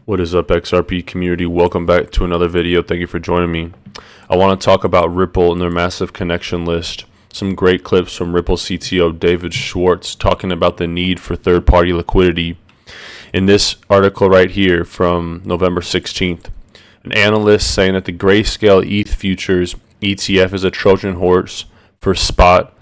What is up, XRP community? Welcome back to another video. Thank you for joining me. I want to talk about Ripple and their massive connection list. Some great clips from Ripple CTO David Schwartz talking about the need for third-party liquidity. In this article right here from November 16th, an analyst saying that the Grayscale ETH futures ETF is a Trojan horse for spot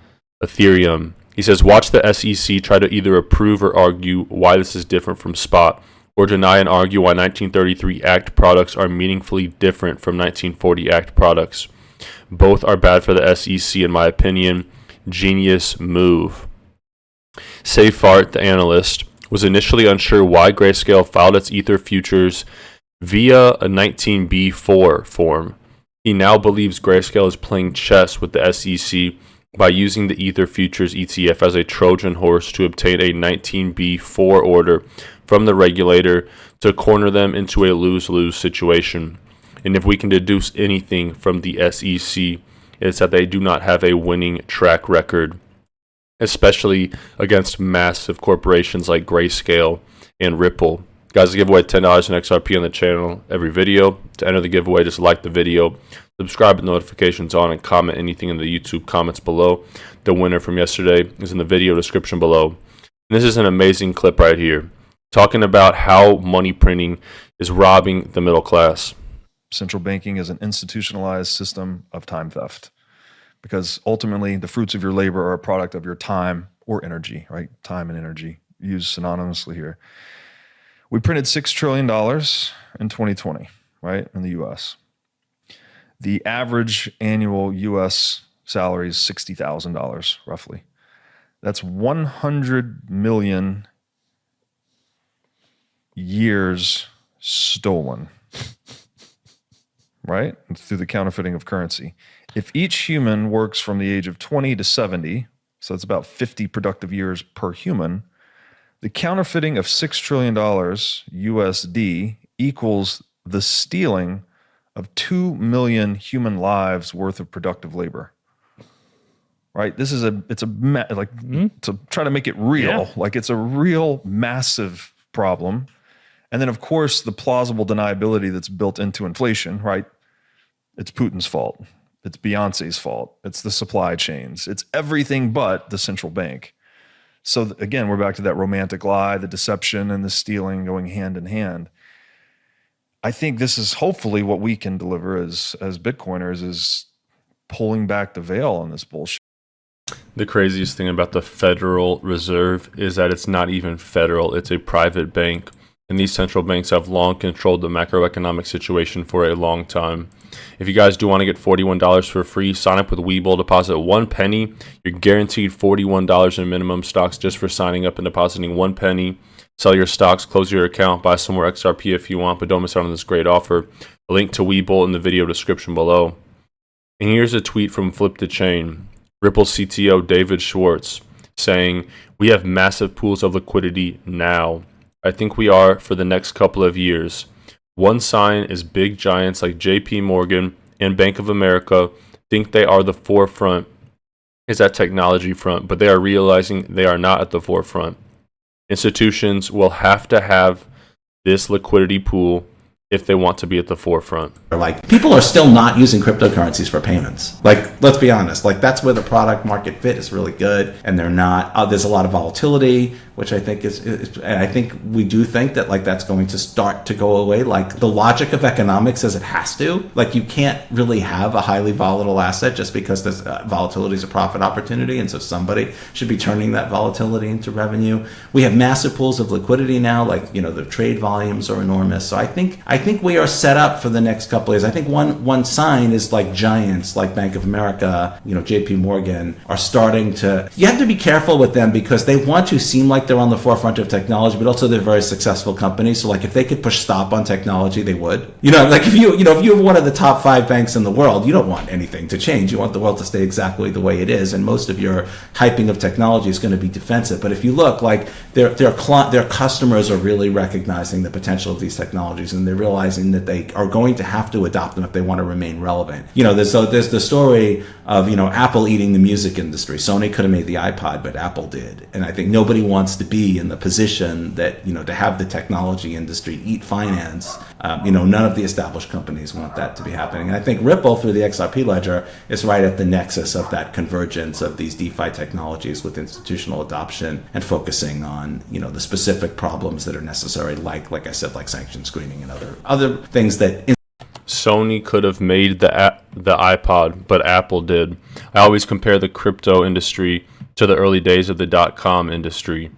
Ethereum. He says, watch the SEC try to either approve or argue why this is different from spot, or deny and argue why 1933 Act products are meaningfully different from 1940 Act products. Both are bad for the SEC, in my opinion. Genius move. Seyfarth, the analyst, was initially unsure why Grayscale filed its Ether futures via a 19B4 form. He now believes Grayscale is playing chess with the SEC by using the Ether futures ETF as a Trojan horse to obtain a 19B4 order from the regulator to corner them into a lose-lose situation. And if we can deduce anything from the SEC, it's that they do not have a winning track record, especially against massive corporations like Grayscale and Ripple. Guys, give away $10 in XRP on the channel every video. To enter the giveaway, just like the video, subscribe with notifications on, and comment anything in the YouTube comments below. The winner from yesterday is in the video description below. And this is an amazing clip right here, talking about how money printing is robbing the middle class. Central banking is an institutionalized system of time theft, because ultimately the fruits of your labor are a product of your time or energy, right? Time and energy used synonymously here. We printed $6 trillion in 2020, right, in the U.S. The average annual U.S. salary is $60,000, roughly. That's 100 million years stolen, right, through the counterfeiting of currency. If each human works from the age of 20 to 70, so that's about 50 productive years per human, the counterfeiting of $6 trillion USD equals the stealing of 2 million human lives worth of productive labor. Right? This is to try to make it real, like it's a real massive problem. And then, of course, the plausible deniability that's built into inflation, right? It's Putin's fault. It's Beyonce's fault. It's the supply chains. It's everything but the central bank. So again, we're back to that romantic lie, the deception and the stealing going hand in hand. I think this is hopefully what we can deliver as Bitcoiners, is pulling back the veil on this bullshit. The craziest thing about the Federal Reserve is that it's not even federal, it's a private bank. And these central banks have long controlled the macroeconomic situation for a long time. If you guys do want to get $41 for free, sign up with Webull, deposit 1 penny. You're guaranteed $41 in minimum stocks just for signing up and depositing 1 penny. Sell your stocks, close your account, buy some more XRP if you want, but don't miss out on this great offer. A link to Webull in the video description below. And here's a tweet from Flip the Chain. Ripple CTO David Schwartz saying, "We have massive pools of liquidity now. I think we are for the next couple of years. One sign is big giants like JP Morgan and Bank of America think they are the forefront, is at technology front, but they are realizing they are not at the forefront. Institutions will have to have this liquidity pool if they want to be at the forefront." Like, people are still not using cryptocurrencies for payments. Like, let's be honest, like that's where the product market fit is really good, and they're not, there's a lot of volatility, which I think is and I think we do think that like that's going to start to go away. Like, the logic of economics says it has to. Like, you can't really have a highly volatile asset just because there's volatility is a profit opportunity, and so somebody should be turning that volatility into revenue. We have massive pools of liquidity now, like, you know, the trade volumes are enormous. So I think we are set up for the next couple of years. I think one sign is like giants like Bank of America, you know, JP Morgan are starting to, you have to be careful with them because they want to seem like they're on the forefront of technology, but also they're very successful companies. So like if they could push stop on technology, they would. You know, like if you have one of the top 5 banks in the world, you don't want anything to change. You want the world to stay exactly the way it is. And most of your hyping of technology is going to be defensive. But if you look, like their customers are really recognizing the potential of these technologies, and they're realizing that they are going to have to adopt them if they want to remain relevant. You know, there's the story of, you know, Apple eating the music industry. Sony could have made the iPod, but Apple did. And I think nobody wants to be in the position that, to have the technology industry eat finance. None of the established companies want that to be happening. And I think Ripple, through the XRP ledger, is right at the nexus of that convergence of these DeFi technologies with institutional adoption and focusing on, the specific problems that are necessary, like I said, like sanction screening and other things that. Sony could have made the iPod, but Apple did. I always compare the crypto industry to the early days of the .com industry.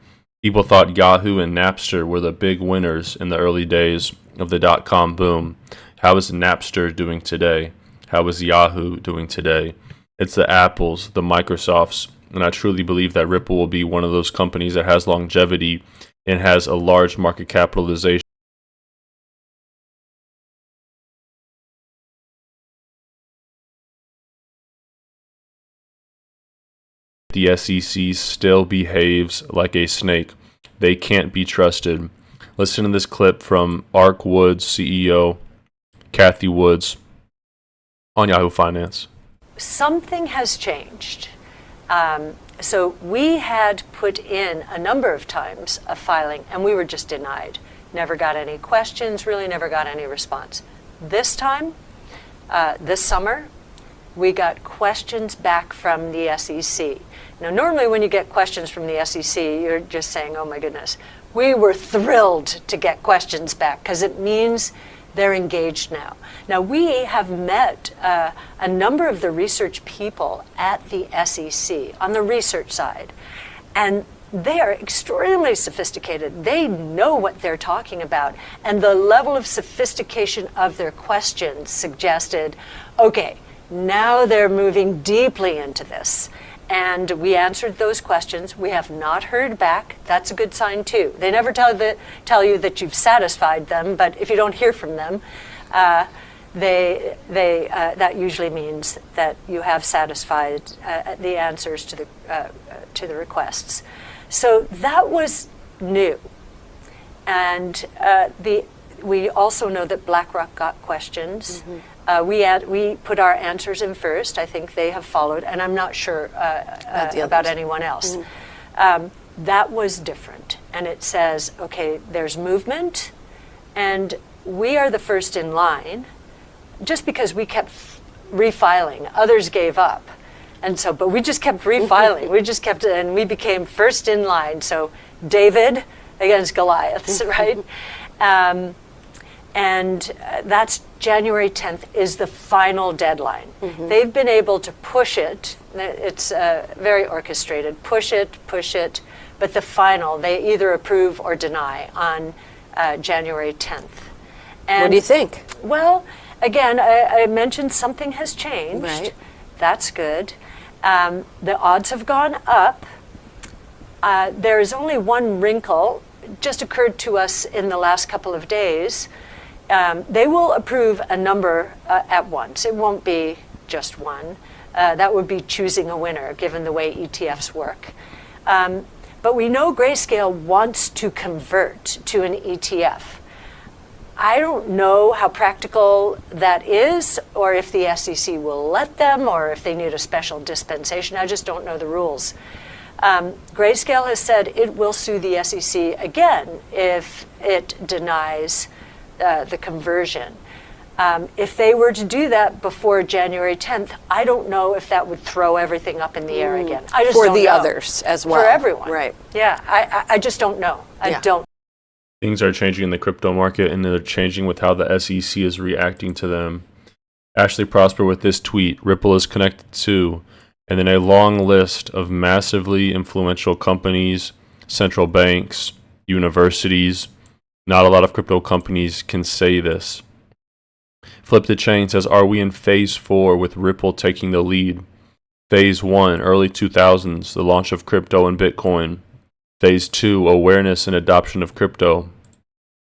People thought Yahoo and Napster were the big winners in the early days of the .com boom. How is Napster doing today? How is Yahoo doing today? It's the Apples, the Microsofts, and I truly believe that Ripple will be one of those companies that has longevity and has a large market capitalization. The SEC still behaves like a snake. They can't be trusted. Listen to this clip from Ark Woods CEO Kathy Woods on Yahoo Finance. Something has changed. So we had put in a number of times a filing and we were just denied. Never got any questions, really never got any response. This time, this summer, we got questions back from the SEC. Now, normally when you get questions from the SEC, you're just saying, oh my goodness. We were thrilled to get questions back because it means they're engaged now. Now, we have met a number of the research people at the SEC on the research side, and they are extremely sophisticated. They know what they're talking about, and the level of sophistication of their questions suggested, okay, now they're moving deeply into this. And we answered those questions. We have not heard back. That's a good sign too. They never tell you that you've satisfied them, but if you don't hear from them, that usually means that you have satisfied the answers to the requests. So that was new, and we also know that BlackRock got questions. Mm-hmm. We put our answers in first. I think they have followed, and I'm not sure about anyone else. Mm-hmm. That was different, and it says, okay, there's movement, and we are the first in line. Just because we kept refiling, others gave up, and so, but we just kept refiling. We just kept, and we became first in line. So David against Goliath, right? And that's January 10th is the final deadline. Mm-hmm. They've been able to push it. It's very orchestrated. Push it, but the final, they either approve or deny on January 10th. And what do you think? Well, again, I mentioned something has changed. Right. That's good. The odds have gone up. There is only one wrinkle, just occurred to us in the last couple of days. They will approve a number at once. It won't be just one. That would be choosing a winner, given the way ETFs work. But we know Grayscale wants to convert to an ETF. I don't know how practical that is, or if the SEC will let them, or if they need a special dispensation. I just don't know the rules. Grayscale has said it will sue the SEC again if it denies the conversion. If they were to do that before January 10th, I don't know if that would throw everything up in the air again. I just for don't the know. others as well. For everyone. Right. Yeah, I just don't know. I don't. Things are changing in the crypto market, and they're changing with how the SEC is reacting to them. Ashley Prosper with this tweet: Ripple is connected to, and then a long list of massively influential companies, central banks, universities. Not a lot of crypto companies can say this. Flip the Chain says, are we in phase 4 with Ripple taking the lead? Phase 1, early 2000s, the launch of crypto and Bitcoin. Phase 2, awareness and adoption of crypto.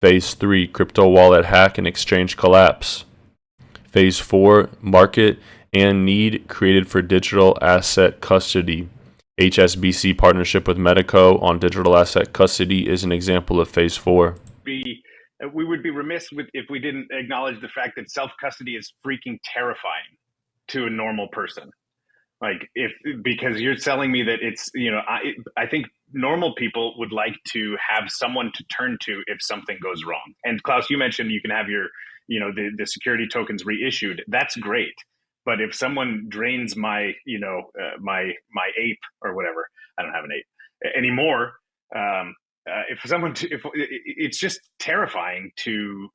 Phase 3, crypto wallet hack and exchange collapse. Phase 4, market and need created for digital asset custody. HSBC partnership with Medico on digital asset custody is an example of Phase 4. We would be remiss if we didn't acknowledge the fact that self-custody is freaking terrifying to a normal person. Because you're telling me that it's, I think normal people would like to have someone to turn to if something goes wrong. And Klaus, you mentioned you can have your, the security tokens reissued. That's great. But if someone drains my, my ape or whatever, I don't have an ape anymore. If it's just terrifying to,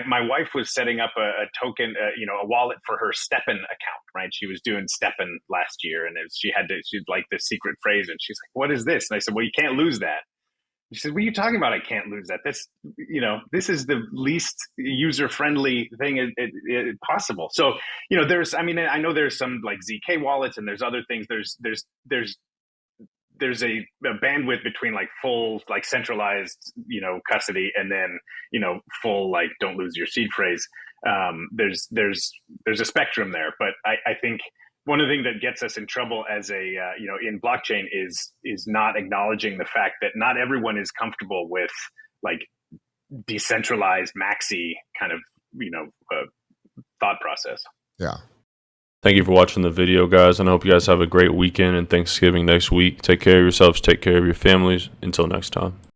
my wife was setting up a token, a wallet for her Steppen account, right? She was doing Steppen last year, and she'd like the secret phrase, and she's like, "What is this?" And I said, "Well, you can't lose that." She said, "What are you talking about? I can't lose that. This is the least user-friendly thing possible." So, I know there's some like ZK wallets, and there's other things. There's a bandwidth between like full, like centralized, custody, and then, full, like, don't lose your seed phrase. There's a spectrum there, but I think one of the things that gets us in trouble as in blockchain is not acknowledging the fact that not everyone is comfortable with like decentralized maxi kind of, thought process. Yeah. Thank you for watching the video, guys, and I hope you guys have a great weekend and Thanksgiving next week. Take care of yourselves, take care of your families. Until next time.